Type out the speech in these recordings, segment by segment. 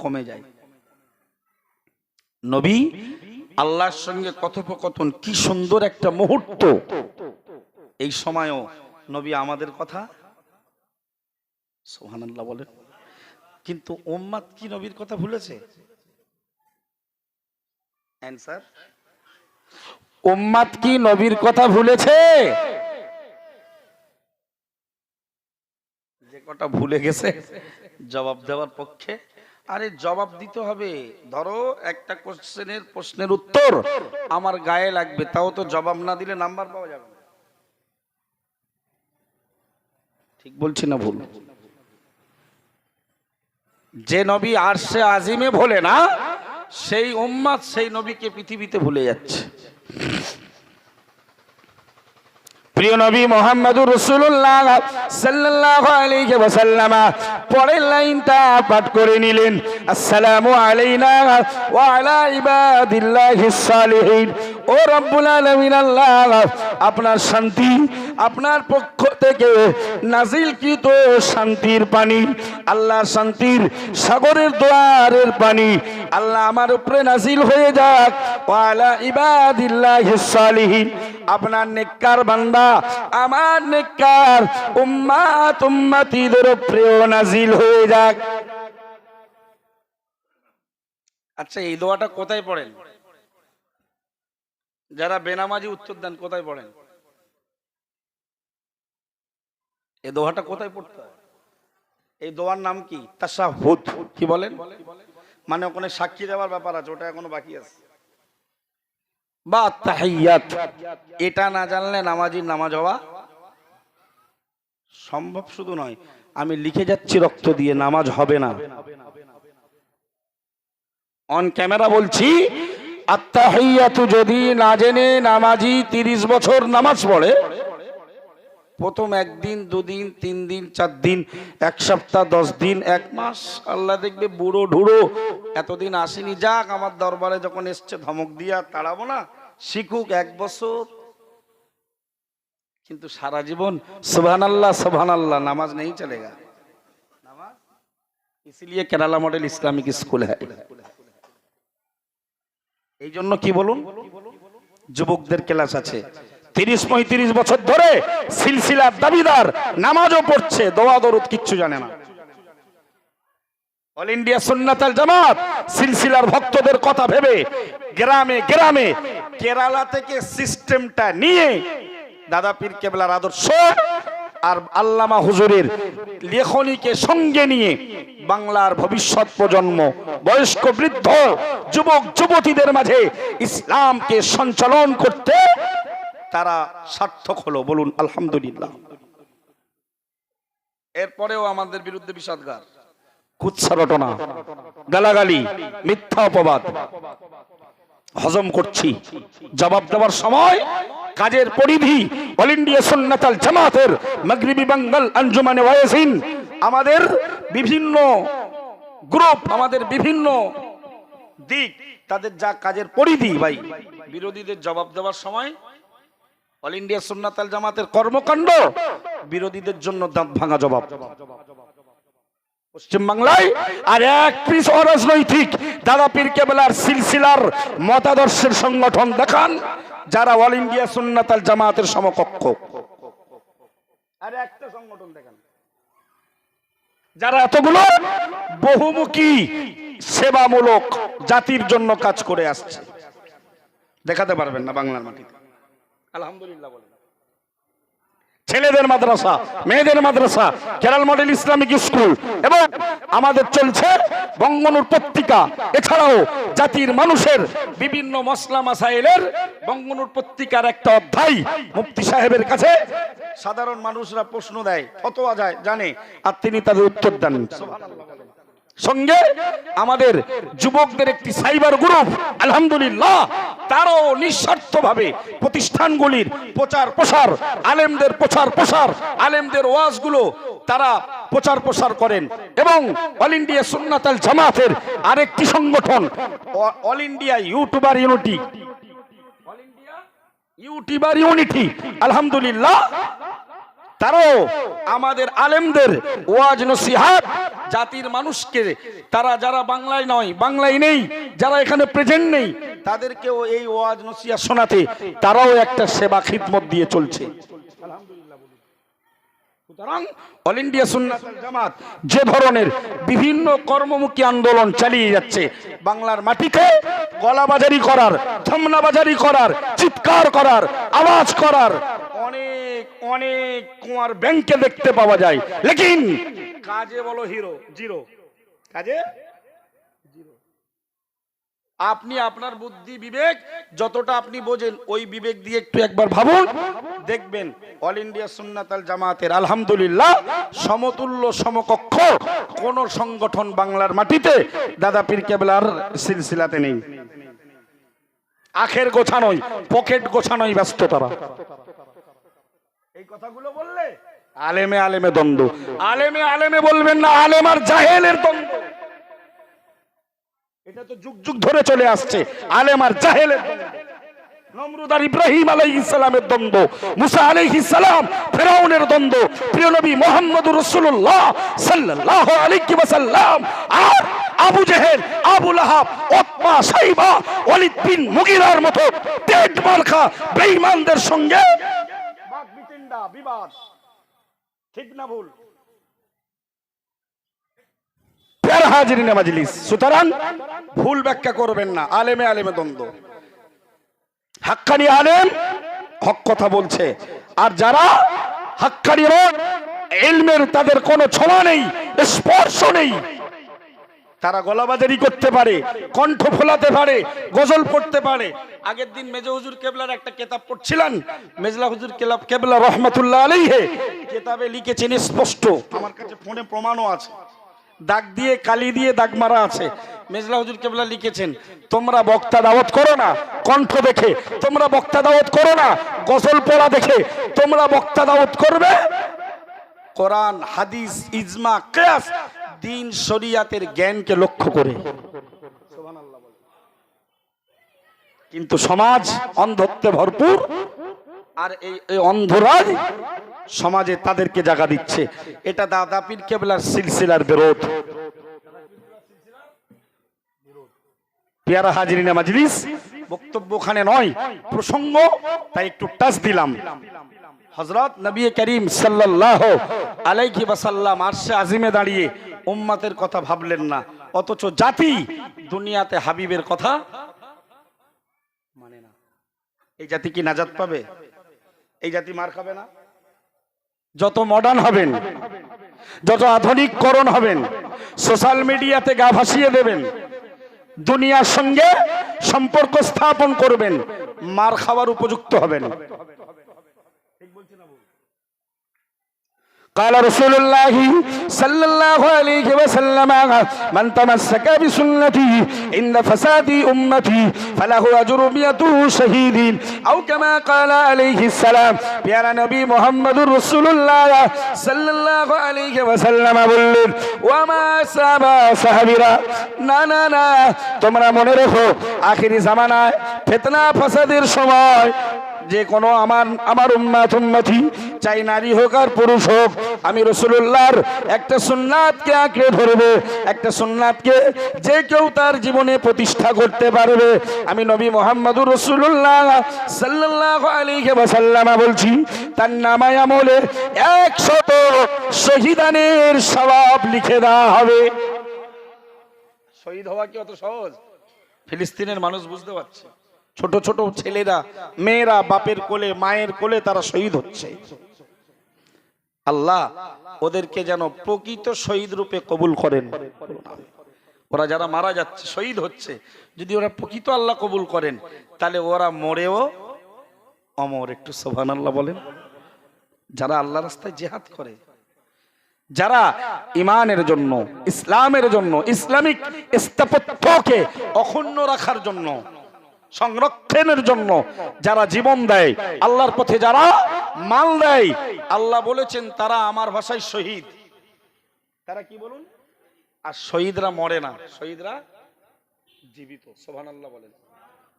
কমে যায়। নবী আল্লাহর সঙ্গে কথোপকথন, কি সুন্দর একটা মুহূর্ত। এই সময়ও নবী আমাদের কথা সুবহানাল্লাহ বলেন। কিন্তু উম্মত কি নবীর কথা ভুলেছে? অ্যানসার, উম্মত কি নবীর কথা ভুলেছে? যে কটা ভুলে গেছে জবাব দেওয়ার পক্ষে, আরে জবাব দিতে হবে। ধরো একটা প্রশ্নের উত্তর আমার গায়ে লাগবে, তাও তো জবাব না দিলে নাম্বার পাওয়া যাবে না। ঠিক বলছি না ভুল? যে নবী আরশে আজিমে ভোলে না, সেই উম্মত সেই নবীকে পৃথিবীতে ভুলে যাচ্ছে। প্রিয় নবী মুহাম্মদুর রাসূলুল্লাহ সাল্লাল্লাহু আলাইহি ওয়াসাল্লাম পরের লাইনটা পাঠ করে নিলেন, আসসালামু আলাইনা ওয়া আলা ইবাদিল্লাহিস সালিহিন। ও রব্বুল আলামিন, আল্লাহ আপনার শান্তি, আপনার পক্ষ থেকে নাজিলকৃত শান্তির পানি, আল্লাহ শান্তির সাগরের দুয়ারের পানি আল্লাহ আমার উপরে নাজিল হয়ে যাক। ওয়া আলা ইবাদিল্লাহিস সালিহিন, আপনার নেককার বান্দা, আমার নেককার উম্মাত উম্মতিদের উপরে নাজিল হয়ে যাক। আচ্ছা, এই দোয়াটা কোথায় পড়েন? যারা বেনামাজি উত্তর দেন, কোথায় পড়েন? এই দোয়াটা কোথায় পড়তে হয়? এই দোয়ার নাম কি? তাশাহুদ। কি বলেন? মানে ওখানে সাক্ষী দেওয়ার ব্যাপার আছে, ওটা এখনো বাকি আছে। বা তাহিয়াত, এটা না জানলে নামাজির নামাজ হওয়া সম্ভব শুধু নয়, আমি লিখে যাচ্ছি রক্ত দিয়ে, নামাজ হবে না। অন ক্যামেরা বলছি, আত্তাহিয়াতু যদি না জেনে নামাজি 30 বছর নামাজ পড়ে, প্রথম 1 দিন 2 দিন 3 দিন 4 দিন 1 সপ্তাহ 10 দিন 1 মাস, আল্লাহ দেখবে বুড়ো ঢুড়ো, এতদিন আসেনি, যাক আমার দরবারে যখন এসছে ধমক দিয়া তাড়াবো না, শিখুক 1 বছর। কিন্তু সারা জীবন সুবহানাল্লাহ সুবহানাল্লাহ, নামাজ নেই চলেগা। নামাজ ইসলিয়ে কেরালা মডেল ইসলামিক স্কুল হ্যায়। এই জন্য কি বলুন, যুবকদের ক্লাস আছে, 30-35 বছর ধরে সিলসিলার দাবিদার, নামাজও পড়ছে, দোয়া দরুদ কিচ্ছু জানে না। অল ইন্ডিয়া সুন্নাত আল জামাত সিলসিলার ভক্তদের কথা ভেবে গ্রামে গ্রামে কেরালা থেকে সিস্টেমটা নিয়ে দাদা পীর কেবলার আদর্শ আর আল্লামা হুজুরের লেখনীকে সঙ্গে নিয়ে বাংলার ভবিষ্যৎ প্রজন্ম, বয়স্ক বৃদ্ধ, যুবক যুবতীদের মাঝে ইসলামকে সঞ্চালন করতে তারা সার্থক হলো। বলুন আলহামদুলিল্লাহ। এরপরেও আমাদের বিরুদ্ধে বিষাদগার, কুৎসা রটনা, গালাগালি, মিথ্যা অপবাদ হজম করছি। জবাব দেওয়ার সময় কাজের পরিধি অল ইন্ডিয়া সুন্নাত আল জামাতের মাগরিবি বাঙ্গাল আঞ্জুমানে ওয়াইজিন, আমাদের বিভিন্ন গ্রুপ, আমাদের বিভিন্ন দিক, তাদের যা কাজের পরিধি, ভাই বিরোধীদের জবাব দেওয়ার সময় অল ইন্ডিয়া সুন্নাত আল জামাতের কর্মকাণ্ড বিরোধীদের জন্য দাঁত ভাঙা জবাব। পশ্চিম বাংলায় আর এক পিস অরাজনৈতিক দাদা পীর কেবলার সিলসিলার মতাদর্শের সংগঠন দেখান যারা অল ইন্ডিয়া সুন্নাত আল জামাতের সমকক্ষ। আর একটা সংগঠন দেখান যারা এতগুলো বহুমুখী সেবামূলক জাতির জন্য কাজ করে আসছে। দেখাতে পারবেন না বাংলার মাটিতে? আলহামদুলিল্লাহ বলেন। ছেলেদের মাদ্রাসা, মেয়েদের মাদ্রাসা, কেরাল মডেল ইসলামিক স্কুল এবং আমাদের চলছে বঙ্গনুর পত্রিকা, এছাড়াও জাতির মানুষের বিভিন্ন মসলা মাসাইলের বঙ্গনুর পত্রিকার একটা অধ্যায় মুফতি সাহেবের কাছে সাধারণ মানুষরা প্রশ্ন দেয়, ফতোয়া যায় জানে, আর তিনি তাদের উত্তর দেন। সঙ্গে আমাদের যুবকদের একটি সাইবার গ্রুপ, আলহামদুলিল্লাহ, তারাও নিঃস্বার্থভাবে প্রতিষ্ঠানগুলির প্রচার প্রসার, আলেমদের প্রচার প্রসার, আলেমদের ওয়াজগুলো তারা প্রচার প্রসার করেন। এবং অল ইন্ডিয়া সুন্নাত আল জামাতের আরেকটি সংগঠন all India YouTuber unity, YouTuber unity, আলহামদুলিল্লাহ, তারাও আমাদের আলেমদের ওয়াজ নসিহাত জাতির মানুষকে, তারা যারা বাংলায় নয়, বাংলায় নেই, যারা এখানে প্রেজেন্ট নেই, তাদেরকেও এই ওয়াজ নসিহত শোনাতে তারাও একটা সেবা খিদমত দিয়ে চলছে। সুতরাং অল ইন্ডিয়া সুন্নাত ওয়াল জামাত যে ধরনের বিভিন্ন কর্মমুখী আন্দোলন চালিয়ে যাচ্ছে, বাংলার মাটিতে গলাবাজারি করার, থামনাবাজারি করার, চিৎকার করার, আওয়াজ করার অনেক অনেক কুমার ব্যাংকে দেখতে পাওয়া যায়, লেকিন কাজে বলো হিরো জিরো, কাজে জিরো। আপনি আপনার বুদ্ধি বিবেক যতটা আপনি বোঝেন, ওই বিবেক দিয়ে একটু একবার ভাবুন, দেখবেন অল ইন্ডিয়া সুন্নাত ওয়াল জামাতের আলহামদুলিল্লাহ সমতুল্য সমকক্ষ কোন সংগঠন বাংলার মাটিতে দাদা পীর কেবলার সিলসিলাতে নেই। আখের গোছানোই, পকেট গোছানোই ব্যস্ত তারা। এই কথাগুলো বললে আলেমে আলেমে দ্বন্দ্ব, আলেমে আলেমে বলবেন না, আলেম আর জাহেলের দ্বন্দ্ব। এটা তো যুগ যুগ ধরে চলে আসছে, আলেম আর জাহেলের দ্বন্দ্ব। নমরুদ আর ইব্রাহিম আলাইহিস সালামের দ্বন্দ্ব, মুসা আলাইহিস সালাম ফিরআউনের দ্বন্দ্ব, প্রিয় নবী মুহাম্মদুর রাসূলুল্লাহ সাল্লাল্লাহু আলাইহি ওয়াসাল্লাম আর আবু জেহেল, আবু লাহাব, উতবা, শাইবা, ওয়ালিদ বিন মুগিরার মতো পেট মার্কা বেঈমানদের সঙ্গে বাকবিতণ্ডা, বিবাদ। ঠিক না ভুল? প্যারা হাজিরিনে মাজলিস, সুতরাং ভুল ব্যাখ্যা করবেন না, আলেমে আলেমে দ্বন্দ্ব। হাক্কানি আলেম হক কথা বলছে, আর যারা হাক্কানি রোড ইলমের তাদের কোনো ছোঁয়া নেই, স্পর্শ নেই, তারা গলাবাজারি করতে পারে, কণ্ঠ ফোলাতে পারে, গজল পড়তে পারে। আগের দিন মেজা হুজুর কেবলার একটা কিতাব পড়ছিলেন, মেজলা হুজুর কেবলা রহমাতুল্লাহ আলাইহি কিতাবে লিখেছেন স্পষ্ট, আমার কাছে ফোনে প্রমাণও আছে, দাগ দিয়ে কালি দিয়ে দাগ মারা আছে। মেজলা হুজুর কেবলা লিখেছেন, তোমরা বক্তা দাওয়াত করো না কণ্ঠ দেখে, তোমরা বক্তা দাওয়াত করো না গজল পড়া দেখে, তোমরা বক্তা দাওয়াত করবে কোরআন, হাদিস, ইজমা, কিয়াস, দিন শরিয়াতের জ্ঞানকে লক্ষ্য করে। সুবহানাল্লাহ বলে। কিন্তু সমাজ অন্ধত্বে ভরপুর, আর এই অন্ধরাই সমাজে তাদেরকে জায়গা দিচ্ছে। এটা দাদা পীর কেবলার সিলসিলার বিরোধ। পেয়ারা হাজিরিনে মাজলিস, বক্তব্য ওখানে নয়, প্রসঙ্গ, তাই একটু টাচ দিলাম। হযরত নবী করিম সাল্লাল্লাহু আলাইহি ওয়াসাল্লাম আরশে আজিমে দাঁড়িয়ে উম্মতের কথা ভাবলেন না, অথচ জাতি দুনিয়াতে হাবিবের কথা মানে না। এই জাতি কি নাজাত পাবে? এই জাতি মার খাবে না? যত মডার্ন হবেন, যত আধুনিককরণ হবেন, সোশ্যাল মিডিয়াতে গা ভাসিয়ে দেবেন, দুনিয়ার সঙ্গে সম্পর্ক স্থাপন করবেন, মার খাওয়ার উপযুক্ত হবেন। قال رسول الله صلى الله عليه وسلم من تمسك بسنتي عند فساد امتي فله اجر 100 شهيد او كما قال عليه السلام। প্যারা নবী মুহাম্মদুর রাসূলুল্লাহ সাল্লাল্লাহু আলাইহি ওয়াসাল্লাম বললেন, ওয়া মা সাবা সাহাবীরা, না না না, তোমরা মনে রাখো আখিরি জামানায় ফিতনা ফাসাদের সময় যে কোনো আমার উম্মতি, চাই নারী হোক আর পুরুষ হোক, আমি রাসূলুল্লাহর একটা সুন্নাতকে আঁকড়ে ধরবে, একটা সুন্নাতকে যে কেউ তার জীবনে প্রতিষ্ঠা করতে পারবে, আমি নবী মুহাম্মদুর রাসূলুল্লাহ সাল্লাল্লাহু আলাইহি ওয়াসাল্লাম বলছি, তার নামায় আমলে 100 শহীদানের সওয়াব লিখে দেওয়া হবে। শহীদ হওয়া কি অত সহজ? ফিলিস্তিনের মানুষ বুঝতে পারছে, ছোট ছোট ছেলেরা, মেয়েরা বাপের কোলে, মায়ের কোলে তারা শহীদ হচ্ছে। আল্লাহ ওদেরকে যেন প্রকৃত শহীদ রূপে কবুল করেন। ওরা যারা মারা যাচ্ছে, শহীদ হচ্ছে, যদি ওরা প্রকৃত আল্লাহ কবুল করেন, তাহলে ওরা মরেও অমর। একটু সুবহানাল্লাহ বলেন। যারা আল্লাহ রাস্তায় জিহাদ করে, যারা ইমানের জন্য, ইসলামের জন্য, ইসলামিক স্থাপত্যকে অক্ষুণ্ণ রাখার জন্য, সংরক্ষণের জন্য যারা জীবন দেয়, আল্লাহর পথে যারা মাল দেয়, আল্লাহ বলেছেন তারা আমার ভাষায় শহীদ। তারা কি বলুন? আর শহীদরা মরে না, শহীদরা জীবিত। সুবহানাল্লাহ বলেন।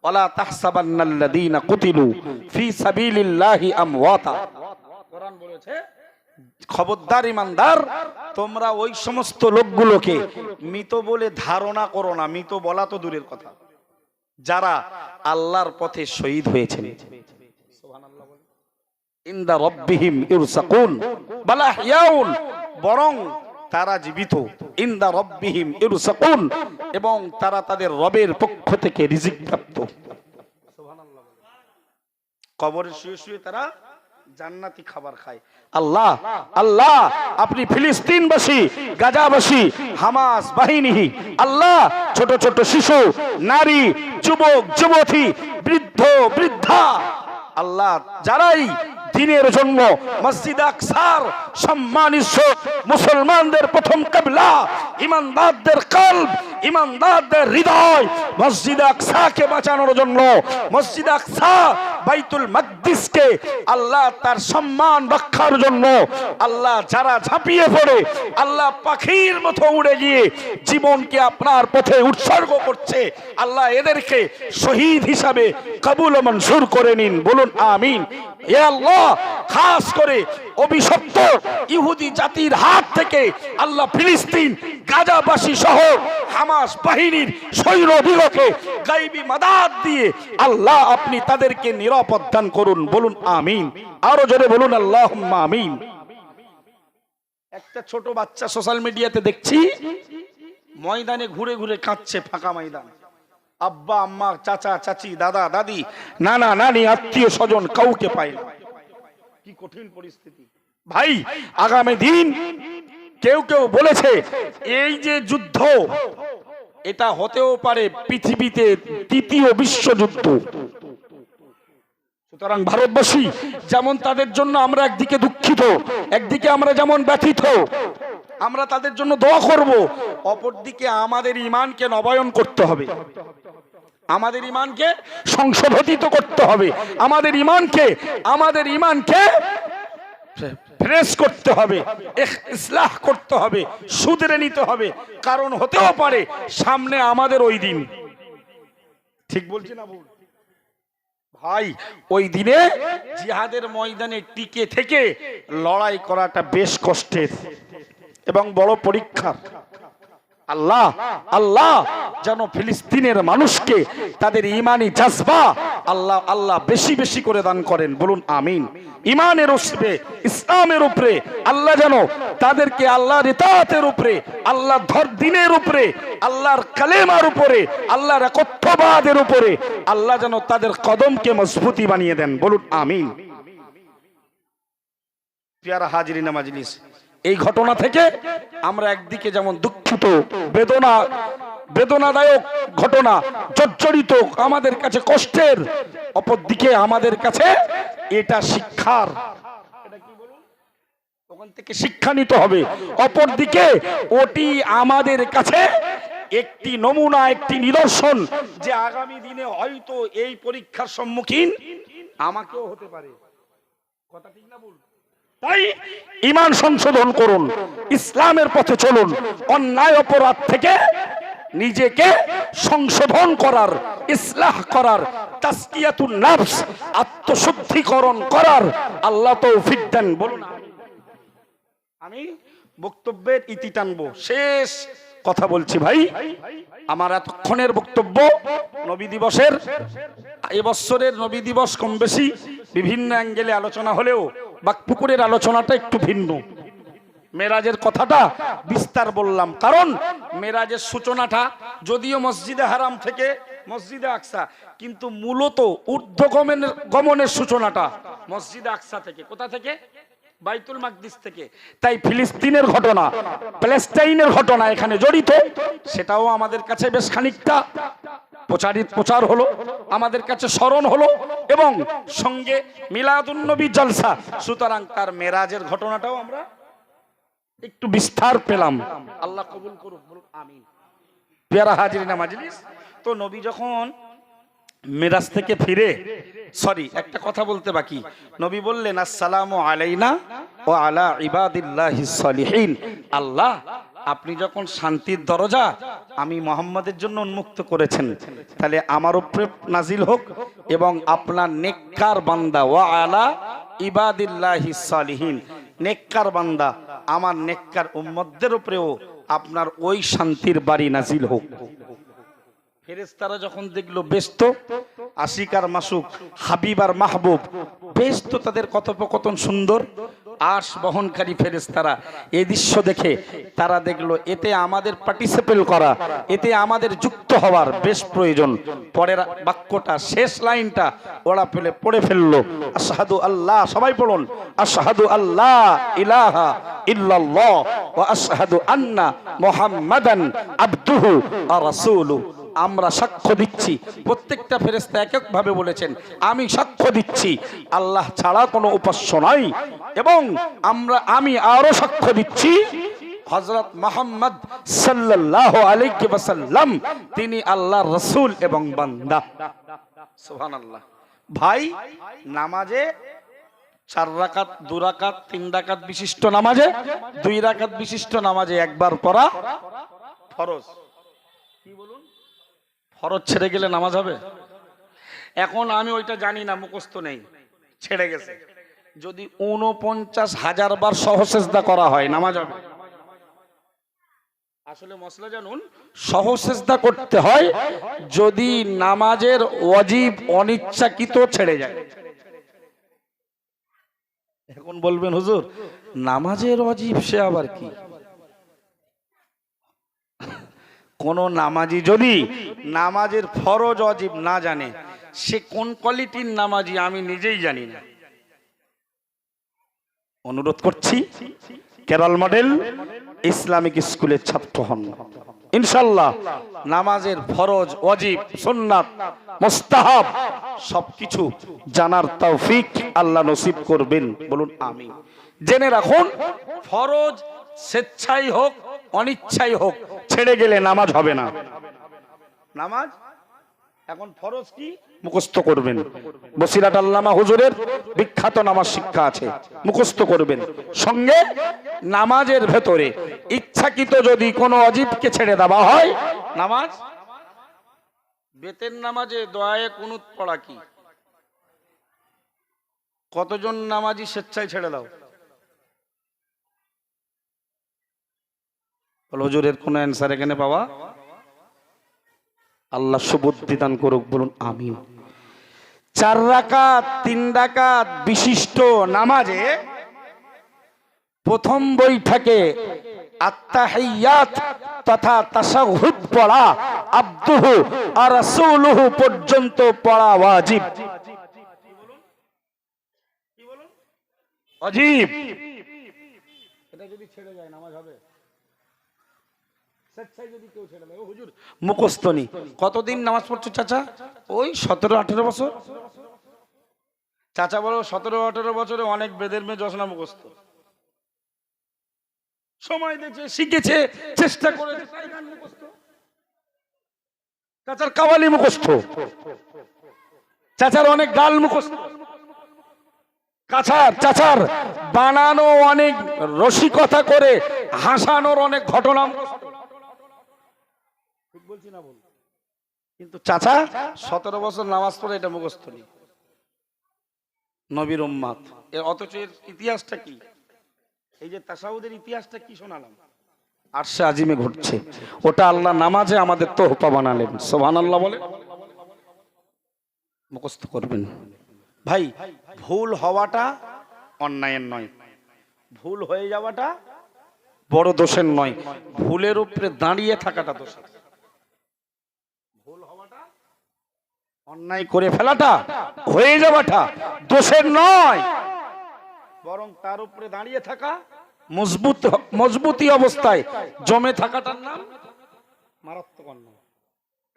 ওয়ালা তাহসাবান্নাল্লাযীনা কুতিলু ফি সাবিলিল্লাহি আমওয়াতা। কোরআন বলেছে খবরদার ইমানদার, তোমরা ওই সমস্ত লোকগুলোকে মৃত বলে ধারণা করো না। মৃত বলা তো দূরের কথা, যারা আল্লাহর পথে শহীদ হয়েছেন, ইনদা রাব্বিহিম ইরসাকুন বালা হিয়াউন, বরং তারা জীবিত, ইনদা রাব্বিহিম ইরসাকুন, এবং তারা তাদের রবের পক্ষ থেকে রিজিক প্রাপ্ত। সুবহানাল্লাহ। কবরে শুয়ে শুয়ে তারা জান্নাতি খাবার খায়। আল্লাহ আল্লাহ, আপনি ফিলিস্তিনবাসী, গাজাবাসী, হামাস বাহিনী, আল্লাহ ছোট ছোট শিশু, নারী, যুবক যুবতী, বৃদ্ধ বৃদ্ধা, আল্লাহ যারাই দিনের জন্য মসজিদ আকসার সম্মানিত মুসলমানদের প্রথম কিবলা, ইমানদারদের কলব, ইমানদারদের হৃদয় মসজিদ আকসাকে বাঁচানোর জন্য, মসজিদ আকসা বাইতুল মাকদিসকে আল্লাহ তার সম্মান রক্ষার জন্য, আল্লাহ যারা ঝাঁপিয়ে পড়ে আল্লাহ পাখির মতো উড়ে গিয়ে জীবনকে আপনার পথে উৎসর্গ করছে, আল্লাহ এদেরকে শহীদ হিসাবে কবুল ও মঞ্জুর করে নিন, বলুন আমিন। হে আল্লাহ, খাস করে অভিশপ্ত ইহুদি জাতির হাত থেকে আল্লাহ ফিলিস্তিন, গাজাবাসী সহ হামাস বাহিনীর সৈন্যদিগকে গায়বী মাদাদ দিয়ে আল্লাহ আপনি তাদেরকে নিরাপদ দান করুন, বলুন আমিন। আরো জোরে বলুন আল্লাহুম্মা আমিন। একটা ছোট বাচ্চা সোশ্যাল মিডিয়াতে দেখছি ময়দানে ঘুরে ঘুরে কাঁদছে, ফাঁকা ময়দান, আব্বা আম্মা, চাচা চাচি, দাদা দাদি, নানা নানি, আত্মীয় স্বজন কাউকে পায় না। কি কঠিন পরিস্থিতি ভাই। আগামী দিন কেউ কেউ বলেছে এই যে যুদ্ধ, এটা হতেও পারে পৃথিবীতে তৃতীয় বিশ্বযুদ্ধ। সুতরাং ভারতবাসী যেমন তাদের জন্য আমরা একদিকে দুঃখিত, একদিকে আমরা যেমন ব্যথিত, আমরা তাদের জন্য দোয়া করব, অপরদিকে আমাদের ঈমানকে নবায়ন করতে হবে, আমাদের ঈমানকে সংশোধিত করতে হবে, আমাদের ঈমানকে ফ্রেশ করতে হবে, ইসলাহ করতে হবে, শুধরে নিতে হবে। কারণ হতেও পারে সামনে আমাদের ওই দিন। ঠিক বলছি না ভুল ভাই? ওই দিনে জিহাদের ময়দানে টিকে থেকে লড়াই করাটা বেশ কষ্টের এবং বড় পরীক্ষা। আল্লাহ আল্লাহ যেন ফিলিস্তিনের মানুষকে তাদের ঈমানি জজবা আল্লাহ বেশি বেশি করে দান করেন, বলুন আমিন। ঈমানের উপরে, ইসলামের উপরে আল্লাহ যেন তাদেরকে আল্লাহর ইতাআতের উপরে, আল্লাহর দ্বীনের উপরে, আল্লাহর কালেমার উপরে, আল্লাহর একত্ববাদের উপরে আল্লাহ যেন তাদের কদমকে মজবুতি বানিয়ে দেন, বলুন আমিন। প্রিয় হাজিরিন মাজলিস, এই ঘটনা থেকে আমরা একদিকে যেমন দুঃখিত, বেদনাদায়ক ঘটনা, জর্জরিত, আমাদের কাছে কষ্টের, অপরদিকে আমাদের কাছে এটা শিক্ষার, ওখান থেকে শিক্ষা নিতে হবে। অপরদিকে ওটি আমাদের কাছে একটি নমুনা, একটি নিদর্শন যে আগামী দিনে হয়তো এই পরীক্ষার সম্মুখীন আমাকেও হতে পারে। কথা ঠিক না ভুল? তাই ঈমান সংশোধন করুন, ইসলামের পথে চলুন, অন্যায় অপরাধ থেকে নিজেকে সংশোধন করার, ইসলাহ করার, তাসকিয়াতুন নাফস, আত্মশুদ্ধিকরণ করার আল্লাহ তৌফিক দেন, বলুন। আমি বক্তব্যের ইতি টানবো, শেষ কথা বলছি ভাই। আমার এতক্ষণের বক্তব্য নবী দিবসের, এবছরের নবী দিবস কম বেশি বিভিন্ন অ্যাঙ্গেলে আলোচনা হলেও বাকপুকুরের আলোচনাটা একটু ভিন্ন। মেরাজের কথাটা বিস্তার বললাম, কারণ মেরাজের সূচনাটা যদিও মসজিদে হারাম থেকে মসজিদে আকসা, কিন্তু মূলত ঊর্ধ্বগমনের সূচনাটা মসজিদে আকসা থেকে। কোথা থেকে? বাইতুল মাকদিস থেকে। তাই ফিলিস্তিনের ঘটনা, প্যালেস্টাইনের ঘটনা এখানে জড়িত, সেটাও আমাদের কাছে বেশ খানিকটা প্রচার হলো, আমাদের কাছে স্মরণ হলো, এবং সঙ্গে মিলাদুন নবী জলসা, সুতরাং তার মেরাজের ঘটনাটাও আমরা একটু বিস্তার পেলাম। আল্লাহ কবুল করুক, বলুন আমিন। প্রিয় হাজিরিন মাজলিস, তো নবী যখন মেরাজ থেকে ফিরে, একটা কথা বলতে বাকি, নবী বললেন আসসালামু আলাইনা ওয়া আলা ইবাদিল্লাহিস সালিহিন। আল্লাহ আপনি যখন শান্তির দরজা আমি মুহাম্মাদের জন্য উন্মুক্ত করেছেন, তাহলে আমার উপরে নাজিল হোক এবং আপনার নেককার বান্দা ওয়া আলা ইবাদিল্লাহিস সালিহিন, নেককার বান্দা, আমার নেককার উম্মতদের উপরেও আপনার ওই শান্তির বাড়ি নাজিল হোক। ফেরেশতারা যখন দেখলো বেশ তো আশিক আর মাসুক, হাবিব আর মাহবুব, বেশ তো তাদের কথোপকথন সুন্দর, আশ বহনকারী ফেরেশতারা এই দৃশ্য দেখে তারা দেখলো এতে আমাদের পার্টিসিপেট করা, এতে আমাদের যুক্ত হওয়ার বেশ প্রয়োজন। পরের বাক্যটা, শেষ লাইনটা ওরা পড়ে ফেললো, আশহাদু আল্লাহ, সবাই পড়ুন, আশহাদু আল্লাহ ইলাহা ইল্লাল্লাহ ওয়া আশহাদু আন্না মুহাম্মাদান আবদুহু ওয়া রাসূলুহু। আমরা সাক্ষ্য দিচ্ছি, প্রত্যেকটা ফেরেশতা এক এক ভাবে বলেছেন, আমি সাক্ষ্য দিচ্ছি আল্লাহ ছাড়া কোনো উপাস্য নাই, এবং আমি আরো সাক্ষ্য দিচ্ছি হযরত মুহাম্মদ সাল্লাল্লাহু আলাইহি ওয়াসাল্লাম তিনি আল্লাহর রাসূল এবং বান্দা। সুবহানাল্লাহ। ভাই, নামাজে 4 রাকাত, 2 রাকাত, 3 রাকাত বিশিষ্ট নামাজে, 2 রাকাত বিশিষ্ট নামাজে একবার পড়া ফরজ। কি বলুন? ফরজ ছেড়ে গেলে নামাজ হবে? এখন আমি ওইটা জানি না, মুখস্থ নেই, ছেড়ে গেছে। যদি 49,000 বার সহসেজদা করা হয় নামাজ হবে? আসলে মসলা জানুন, সহসেজদা করতে হয় যদি নামাজের ওয়াজিব অনিচ্ছাকৃত ছেড়ে যায়। এখন বলবেন হুজুর নামাজের ওয়াজিব সে আবার কি? কোন নামাজি যদি নামাজের ফরজ ওয়াজিব না জানে, সে কোন কোয়ালিটির নামাজি আমি নিজেই জানি না। অনুরোধ করছি, কেরল মডেল ইসলামিক স্কুলের ছাত্র হন, ইনশাআল্লাহ নামাজের ফরজ, ওয়াজিব, সুন্নাত, মুস্তাহাব সবকিছু জানার তৌফিক আল্লাহ নসিব করবেন, বলুন আমিন। জেনে রাখুন, ফরজ স্বেচ্ছাই হোক অনিচ্ছাই হোক ছেড়ে গেলে নামাজ হবে না। নামাজ এখন ফরজ কি মুখস্থ করবেন, বসিরাত আল্লামা হুজুরের বিখ্যাত নামাজ শিক্ষা আছে, মুখস্থ করবেন। সঙ্গে নামাজের ভেতরে ইচ্ছাকৃত যদি কোনো ওয়াজিবকে ছেড়ে দেওয়া হয়, নামাজ, বেতের নামাজে দোয়ায়ে কুনুত পড়া কি? কতজন নামাজি স্বেচ্ছায় ছেড়ে দাও? হুজুরের কোন অ্যানসার এখানে পাওয়া? আল্লাহ সুবুদ্ধি দান করুক, বলুন আমিন। 4 রাকাত 3 রাকাত বিশিষ্ট নামাজে প্রথম বৈঠকে আত্তাহিয়াত তথা তাশাহুদ পড়া, আবদুহু আর রাসূলুহু পর্যন্ত পড়া ওয়াজিব। কি বলুন? ওয়াজিব। এটা যদি ছেড়ে যায় নামাজ হবে? মুখস্থ নেই। কতদিন নামাজ পড়ছো চাচা? ওই 17-18 বছর। চাচা বলো 17-18 বছরে অনেক বেদের মেয়ে যশনা মুখস্থ, সময় দিয়েছে, শিখেছে, চেষ্টা করেছে, চাচার কাওয়ালি মুখস্থ, চাচার অনেক গাল মুখস্থ, চাচার বানানো অনেক রসিকতা করে হাসানোর অনেক ঘটনা মুখস্থ। ঠিক বলছি না বল? কিন্তু চাচা 17 বছর নামাজ পড়ে এটা মুখস্থ নেই। নবীর উম্মত, এর অথচ এর ইতিহাসটা কি? এই যে তাশাহুদের ইতিহাসটা কি শোনালাম, আরশে আজিমে ঘটছে, ওটা আল্লাহ নামাজে আমাদের তোহফা বানালেন। সুবহানাল্লাহ বলে মুখস্থ করবেন। ভাই, ভুল হওয়াটা অন্যায়ের নয়, ভুল হয়ে যাওয়াটা বড় দোষের নয়, ভুলের উপরে দাঁড়িয়ে থাকাটা দোষের। অন্যায় করে ফেলাটা, হয়ে যাওয়াটা দোষের নয়, বরং তার উপরে দাঁড়িয়ে থাকা, মজবুতি অবস্থায় জমে থাকাটার নাম মারাত্মক অন্যায়।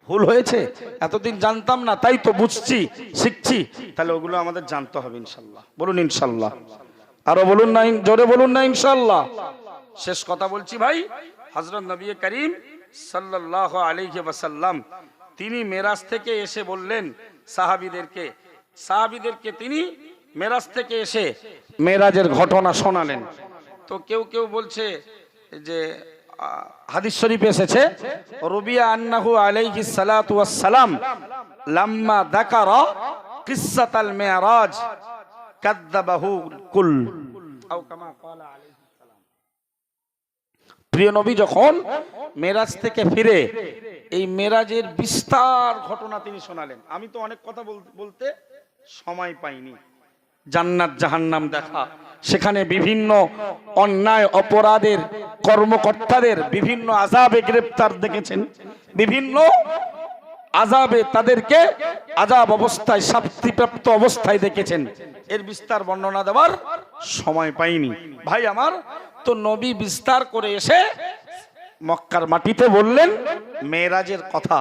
ভুল হয়েছে, এতদিন জানতাম না, তাই তো বুঝছি, শিখছি, তাহলে ওগুলো আমাদের জানতে হবে ইনশাল্লাহ। বলুন ইনশাল্লাহ, আরো বলুন না, জোরে বলুন না ইনশাল্লাহ। শেষ কথা বলছি ভাই, হযরত নবী করিম সাল্লাল্লাহু আলাইহি ওয়াসাল্লাম তিনি মেরাজ থেকে এসে বললেন সাহাবীদেরকে তিনি মেরাজ থেকে এসে মেরাজের ঘটনা শোনালেন। তো কেউ কেউ বলছে যে হাদিস শরীফে এসেছে, রুবিয়া আন্নাহু আলাইহিস সালাতু ওয়াস সালাম লাম্মা যাকারা কিসসাতাল মিরাজ কাযযাবাহু কুল। আও কামা ক্বালা আলাইহিস সালাম। প্রিয় নবী যখন মেরাজ থেকে ফিরে এই মেরাজের বিস্তার ঘটনা তিনি শোনালেন। আমি তো অনেক কথা বলতে সময় পাইনি। জান্নাত জাহান্নাম দেখা, সেখানে বিভিন্ন অন্যায় অপরাধের কর্মকর্তাদের বিভিন্ন আযাবে গ্রেফতার দেখেছেন, বিভিন্ন আযাবে তাদেরকে আযাব অবস্থায় শাস্তিপ্রাপ্ত অবস্থায় দেখেছেন। এর বিস্তার বর্ণনা দেওয়ার সময় পাইনি ভাই আমার। তো নবী বিস্তার করে এসে মক্কার মাটিতে বললেন মেরাজের কথা।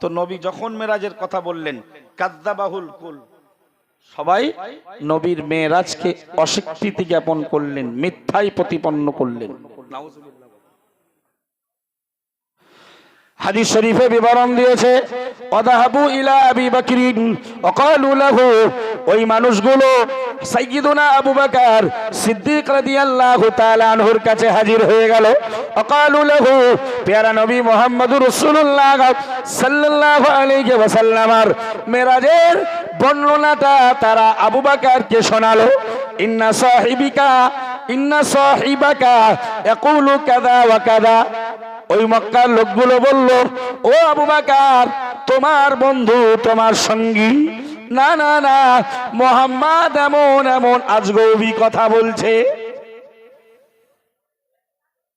তো নবী যখন মেরাজের কথা বললেন, কাযযাবাহুল কুল, সবাই নবীর মেরাজকে অস্বীকৃতি জ্ঞাপন করলেন, মিথ্যাই প্রতিপন্ন করলেন। হাদিস শরীফে বিবরণ দিয়েছে, ওয়াদাহাবু ইলা আবি বকরিন ওয়াকালু লাহু, ওই মানুষগুলো সাইয়্যিদুনা আবু বকর সিদ্দিক রাদিয়াল্লাহু তাআলা আনহুর কাছে হাজির হয়ে গেল। ওয়াকালু লাহু, প্যারা নবী মুহাম্মদুর রাসূলুল্লাহ সাল্লাল্লাহু আলাইহি ওয়াসাল্লামের মেরাজের বর্ণনাটা তারা আবু বকরকে শোনালো। ইন্না সাহিবাকা ইয়াকুলু কাযা ওয়া কাযা, ওই মক্কার লোকগুলো বলল, ও আবু বকর, তোমার বন্ধু, তোমার সঙ্গী না না না মুহাম্মদ এমন এমন আজগবি কথা বলছে।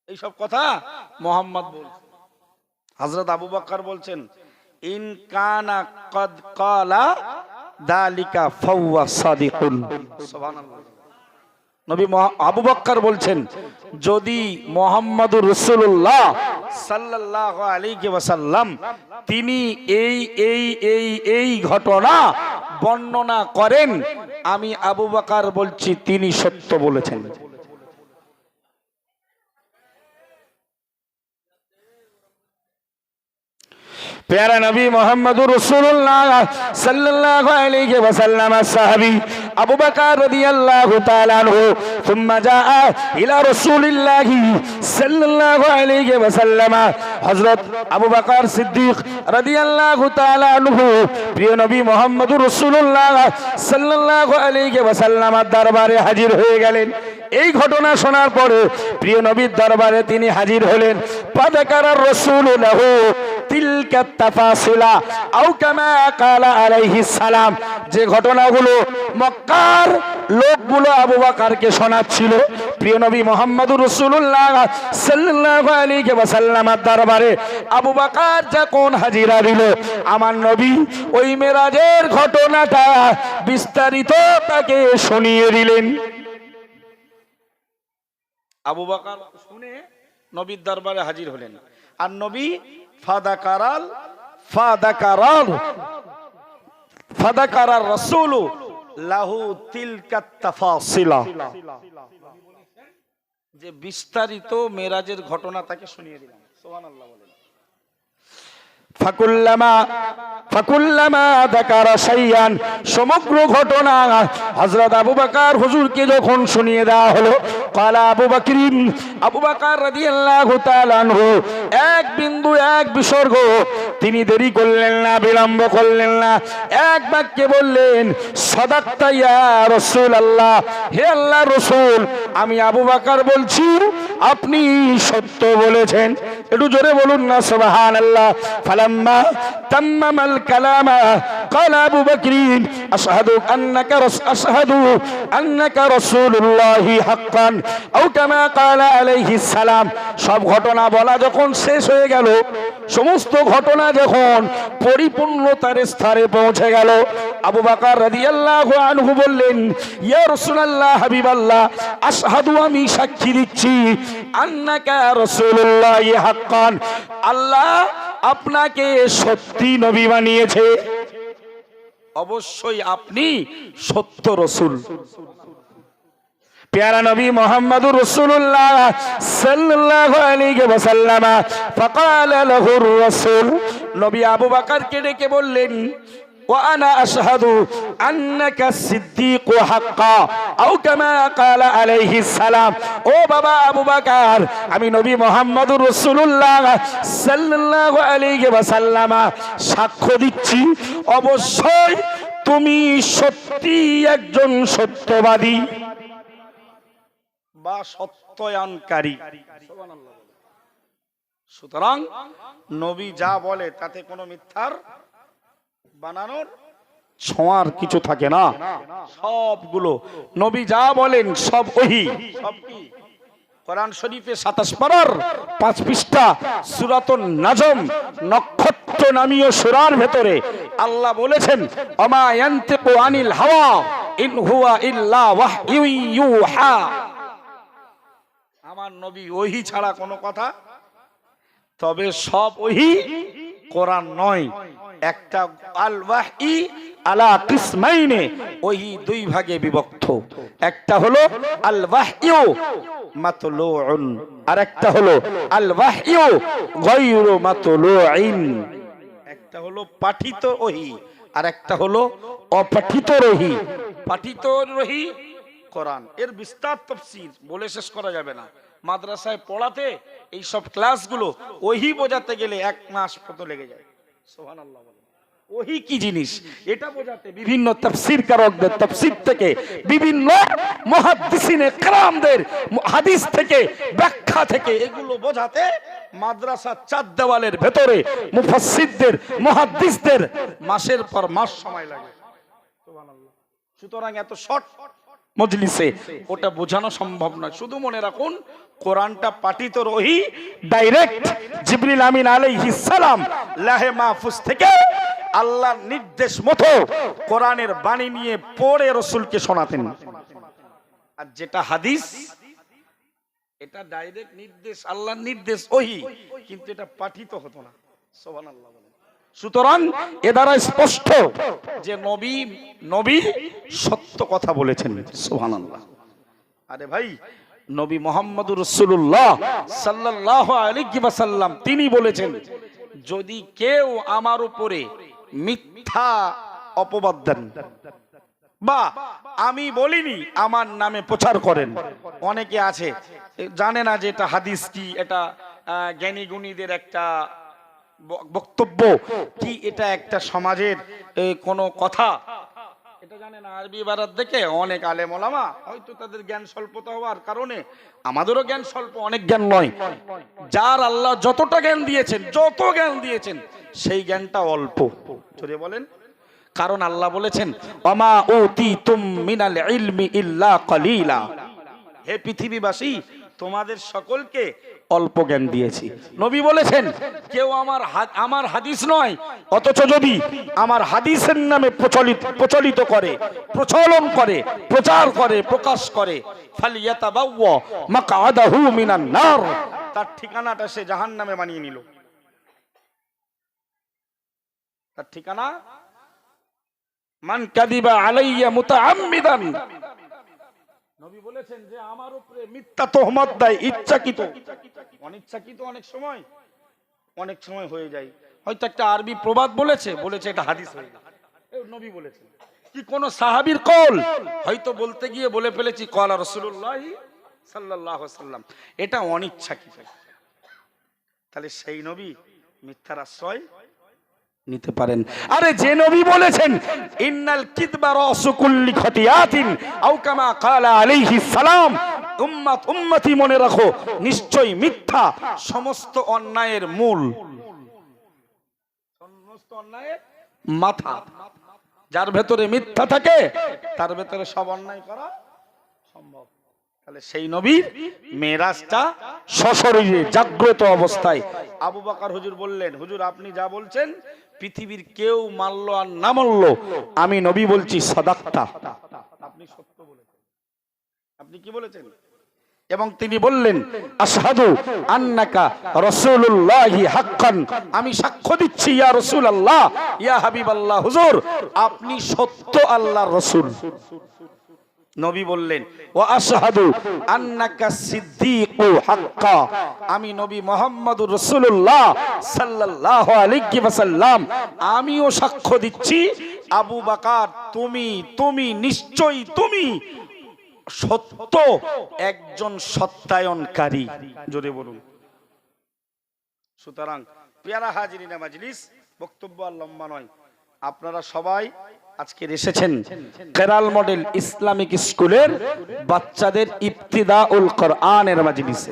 এইসব কথা মুহাম্মদ বলছে। হযরত আবু বকর বলছেন, ইন কানা কদ ক্বালা যালিকা ফাওয়া সাদিকুন। সুবহানাল্লাহ। নবী আবু বকর বলছেন, যদি মুহাম্মদুর রাসূলুল্লাহ সাল্লাল্লাহু আলাইহি ওয়াসাল্লাম তিনি এই ঘটনা বর্ণনা করেন, আমি আবু বকর বলছি তিনি সত্য বলেছেন। প্যারা নবী মুহাম্মদুর রাসূলুল্লাহ সাল্লাল্লাহু আলাইহি ওয়াসাল্লাম সাহাবী আবু বকর রাদিয়াল্লাহু তাআলা আনহু ثم جاء الى رسول الله সাল্লাল্লাহু আলাইহি ওয়াসাল্লাম, হযরত আবু বকর সিদ্দিক রাদিয়াল্লাহু তাআলা আনহু প্রিয় নবী মুহাম্মদুর রাসূলুল্লাহ সাল্লাল্লাহু আলাইহি ওয়াসাল্লামের দরবারে হাজির হয়ে গেলেন। এই ঘটনা শোনার পরে প্রিয় নবীর দরবারে তিনি হাজির হলেন। ফাযাকারার রাসূলুল্লাহ তিলকা তাফাসিলা আও কামা ক্বালা আলাইহিস সালাম, যে ঘটনাগুলো মক্কার লোকগুলো আবু বকরকে শোনাচ্ছিল, প্রিয় নবী মুহাম্মদুর রাসূলুল্লাহ সাল্লাল্লাহু আলাইহি ওয়াসাল্লামের দরবারে আবু বকর যখন হাজির হল, আমার নবী ওই মেরাজের ঘটনাটা বিস্তারিত তাকে শুনিয়ে দিলেন। আবু বকর শুনে নবীর দরবারে হাজির হলেন, আর নবী ফাদাকারার রাসূল লাহু তিলকা তাফাসিলা, যে বিস্তারিত মেরাজের ঘটনা তাকে শুনিয়ে দিলেন। সুবহানাল্লাহ বলেন। ফাকুল্লামা যাকারা শাইয়ান, সমগ্র ঘটনা হযরত আবু বকর হুজুরকে যখন শুনিয়ে দেওয়া হলো, ক্বালা আবু বকরিন, আবু বকর রাদিয়াল্লাহু তাআলা আনহু এক বিন্দু এক বিসর্গ তিনি দেরি করলেন না, বিলম্ব করলেন না, এক বাক্যে বললেন, সাদাক্তা ইয়া রাসূলুল্লাহ, হে আল্লাহর রাসূল, আমি আবু বকর বলছি আপনি সত্য বলেছেন। একটু জোরে বলুন না সুবহানাল্লাহ। ফালাম্মা তাম্মামাল কালামা ক্বালা আবু বকরিন আশহাদু আন্নাকা রাসূলুল্লাহি হাক্কান আও কামা ক্বালা আলাইহিস সালাম। সব ঘটনা বলা যখন শেষ হয়ে গেল, সমস্ত ঘটনা যখন পরিপূর্ণতার স্তরে পৌঁছে গেল, আবু বকর রাদিয়াল্লাহু আনহু বললেন, ইয়া রাসূলুল্লাহ, হাবিবাল্লাহ, আশহাদু, আমি সাক্ষী দিচ্ছি, আন্নাকা রাসূলুল্লাহি হাক্কান, আল্লাহ আপনাকে সত্যি নবী বানিয়েছে, অবশ্যই আপনি সত্য রাসূল। প্যারা নবী মুহাম্মদুর রাসূলুল্লাহ সাল্লাল্লাহু আলাইহি ওয়াসাল্লাম ফাকালা লাহুর রাসূল, নবী আবু বকরকে ডেকে বললেন, ওয়া আনা আশহাদু আন্নাকা সিদ্দীকু হাক্কা আও কামা ক্বালা আলাইহিস সালাম। ও বাবা আবু বকর, আমি নবী মুহাম্মদুর রাসূলুল্লাহ সাল্লাল্লাহু আলাইহি ওয়াসাল্লাম সাক্ষ্য দিচ্ছি, অবশ্যই তুমি সত্যি একজন সত্যবাদী। বা সত্যায়নকারী। সুতরাং নবী যা বলে তাতে কোনো মিথ্যার বানানোর ছোঁয়ার কিছু থাকে না, সবগুলো নবী যা বলেন সব ওহী। সব কি? কোরআন শরীফে 27 পারার 5 পৃষ্ঠা সূরাতুন নাজম নক্ষত্র নামীয় সূরার ভেতরে আল্লাহ বলেছেন, আমা ইয়ানতিকু আনিল হাওয়া ইন হুয়া ইল্লা ওয়াহয়ু ইউহা। আমার নবী ওহী ছাড়া কোনো কথা, তবে সব ওহী কোরআন নয়। একটা আল ওয়াহয়ি আলা কিসমাইনে, ওহী দুই ভাগে বিভক্ত। একটা হলো আল ওয়াহয়ু মাতলুউন, আর একটা হলো আল ওয়াহয়ু গায়রু মাতলুইন। একটা হলো পাঠিত ওহী আর একটা হলো অপাঠিত ওহী। পাঠিত ওহী কোরআন, এর বিস্তার তাফসীর বলে শেষ করা যাবে না। মাদ্রাসায় পড়াতে এই সব ক্লাসগুলো ওহী বোঝাতে গেলে 1 মাস মতো লেগে যায়। সুবহানাল্লাহ। ওহী কি জিনিস এটা বোঝাতে বিভিন্ন তাফসীরকারকদের তাফসীর থেকে, বিভিন্ন মুহাদ্দিসিনে কেরামদের হাদিস থেকে, ব্যাখ্যা থেকে, এগুলো বোঝাতে মাদ্রাসার 4 দেওয়ালের ভেতরে মুফাসসিরদের, মুহাদ্দিসদের মাসের পর মাস সময় লাগে। সুবহানাল্লাহ। সুতরাং এত শর্ট মজলিসে ওটা বোঝানো সম্ভব নয়। শুধু মনে রাখুন, কোরআনটা পাঠিত ওহী, ডাইরেক্ট জিবরিল আমিন আলাইহিস সালাম লাহে মাহফুজ থেকে আল্লাহর নির্দেশ মতো কোরআনের বাণী নিয়ে পড়ে রাসূলকে শোনাতেন। আর যেটা হাদিস, এটা ডাইরেক্ট নির্দেশ, আল্লাহর নির্দেশ ওহী, কিন্তু এটা পাঠিত হতো না। সুবহানাল্লাহ। সুতরাং এ দ্বারা স্পষ্ট যে নবী সত্য কথা বলেছেন। সুবহানাল্লাহ। আরে ভাই, নবী মুহাম্মদুর রাসূলুল্লাহ সাল্লাল্লাহু আলাইহি ওয়াসাল্লাম তিনি বলেছেন, যদি কেউ আমার উপরে মিথ্যা অপবাদ দেন বা আমি বলিনি আমার নামে প্রচার করেন। অনেকে আছে জানে না যে এটা হাদিস কি, এটা জ্ঞানী গুণীদের একটা বক্তব্য কি, এটা একটা সমাজের কোনো কথা, এটা জানে না। আরবি ইবারত দেখে অনেক আলেম ওলামা হয়তো তাদের জ্ঞান স্বল্পতা হওয়ার কারণে, আমাদেরও জ্ঞান স্বল্প, অনেক জ্ঞান নয়, যার আল্লাহ যতটা জ্ঞান দিয়েছেন, যত জ্ঞান দিয়েছেন সেই জ্ঞানটা অল্প। চলে বলেন, কারণ আল্লাহ বলেছেন, ওমা উতিতুম মিনাল ইলমি ইল্লা কলিলা। হে পৃথিবীবাসী, তোমাদের সকলকে অল্প জ্ঞান দিয়েছি। নবী বলেছেন, কেউ আমার হাদিস নয়, অথচ যদি আমার হাদিসের নামে প্রচলিত করে, প্রচলন করে, প্রচার করে, প্রকাশ করে, ফালিয়াতাবাওয়া মাকআদাহু মিনান নার, তার ঠিকানাটা সে জাহান্নামে বানিয়ে নিল। তার ঠিকানা, মান কাযিবা আলাইয়া মুতাআম্মিদান। নবী বলেছেন যে আমার উপরে মিথ্যা তোহমত দেয় ইচ্ছাকৃত, অনিচ্ছাকৃত অনেক সময় হয়ে যায়। হয়তো একটা আরবি প্রবাদ বলেছে এটা হাদিস হয়ে যায়, নবী বলেছেন। কি কোন সাহাবীর কওল হয়তো বলতে গিয়ে বলে ফেলেছি ক্বালা রাসূলুল্লাহ সাল্লাল্লাহু আলাইহি ওয়াসাল্লাম, এটা অনিচ্ছাকৃত। তাহলে সেই নবী মিথ্যার আশ্রয় নিতে পারেন। আরে যে নবী বলেছেন, ইন্নাল কিযবা রাসু কুল্লি খতিয়াতিন আও কামা ক্বালা আলাইহিস সালাম, উম্মতি মনে রাখো, নিশ্চয়ই মিথ্যা সমস্ত অন্যায়ের মূল, সমস্ত অন্যায়ের মাথা। যার ভেতরে মিথ্যা থাকে তার ভেতরে সব অন্যায় করা সম্ভব। তাহলে সেই নবীর মেরাজটা সশরীরে জাগ্রত অবস্থায়। আবু বকর হুজুর বললেন, হুজুর আপনি যা বলছেন পৃথিবীর কেউ মানলো আর না মানলো, আমি নবী বলছি সাদাক্তা, আপনি সত্য বলেছেন। আপনি কি বলেছেন? এবং তিনি বললেন, আশহাদু আন্নাকা রাসূলুল্লাহি হাক্কান, আমি সাক্ষ্য দিচ্ছি ইয়া রাসূলুল্লাহ, ইয়া হাবিবাল্লাহ, হুজুর আপনি সত্য আল্লাহর রাসূল। নবী বললেন, ওয়া আশহাদু আন্নাকা সিদ্দীকু হাক্কা, আমি নবী মুহাম্মদুর রাসূলুল্লাহ সাল্লাল্লাহু আলাইহি ওয়াসাল্লাম আমিও সাক্ষ্য দিচ্ছি, আবু বকর তুমি নিশ্চয়ই তুমি সত্য একজন সত্যায়নকারী। জোরে বলুন। সুতরাং পেয়ারা হাজিরিনা মাজলিস, বক্তব্য আর লম্বা নয়, আপনারা সবাই আজকে এসেছেন কেরাল মডেল ইসলামিক স্কুলের বাচ্চাদের ইবতিদাউল কোরআনের মাজলিসে।